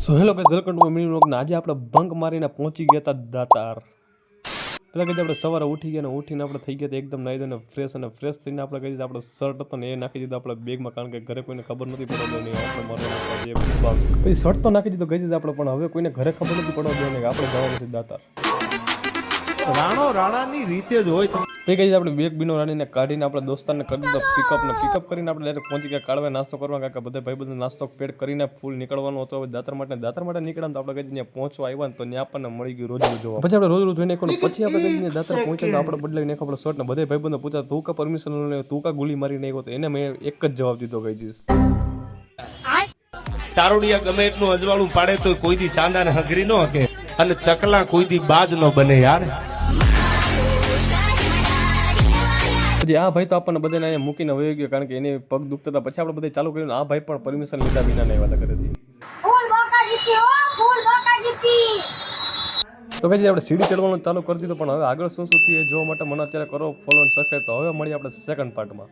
So hello guys, welcome to my mini vlog. આજે આપણે bunk મારીને પહોંચી ગયા હતા દાતાર. પેલા કહીએ આપણે સવારે ઉઠી ગયા ને ઉઠીને આપણે થઈ ગયા એકદમ નાઈ ધોઈને ફ્રેશ થઈને આપણે કહીએ આપણો શર્ટ હતો ને એ નાખી દીધો આપણે બેગમાં, કારણ કે ઘરે કોઈને ખબર નથી પડવા દેવાની આપણે મારવાનો. પછી શર્ટ તો નાખી દીધો ગઈ આપણે, પણ હવે કોઈને ઘરે ખબર નથી પડવા દેવાની કે આપણે જવાનું છે દાતાર. રાણો રાણાની રીતે જ હોય. તે કહી આપણે બેગ બીનો રાણીને કાઢીને આપણે દોસ્તારને કરી દીધો પિકઅપ કરીને આપણે ડાયરેક્ટ પહોંચી ગયા કાળવે નાસ્તો કરવા, કારણ કે બધા ભાઈ બધા નાસ્તો પેડ કરીને ફૂલ નીકળવાનું હતો હવે દાતાર માટે નીકળ્યા. તો આપણે કઈ ત્યાં પહોંચવા આવ્યા ને તો ત્યાં આપણને મળી ગયું રોજ જોવા. પછી આપણે રોજ જોઈને પછી આપણે કઈ દાતાર પહોંચ્યા તો આપણે બદલાઈ નાખો આપણે શર્ટ ને બધા ભાઈ બંધ પૂછા તું કા પરમિશન લે, તું કા ગોલી મારી નાખ્યો, તો એને મેં એક જ જવાબ દીધો ગઈ જીસ તારોડિયા ગમે એટલું અજવાળું પાડે તો કોઈ દી ચાંદાને હગરી ન હકે, અને ચકલા કોઈ દી બાજ ન બને યાર. પછી આ ભાઈ તો આપણને બધાને અહીંયા મૂકીને વહી ગયો, કારણ કે એને પગ દુખતા હતા. પછી આપણે બધા ચાલુ કર્યું, આ ભાઈ પણ પરમિશન લીધા વિના નહીં વાતા કરેથી. તો પછી આપણે સીડી ચડવાનું ચાલુ કરી દીધું, પણ હવે આગળ શું થયું એ જોવા માટે મને અત્યારે કરો ફોલો અને સબસ્ક્રાઈબ. તો હવે મળીએ આપણે સેકન્ડ પાર્ટમાં.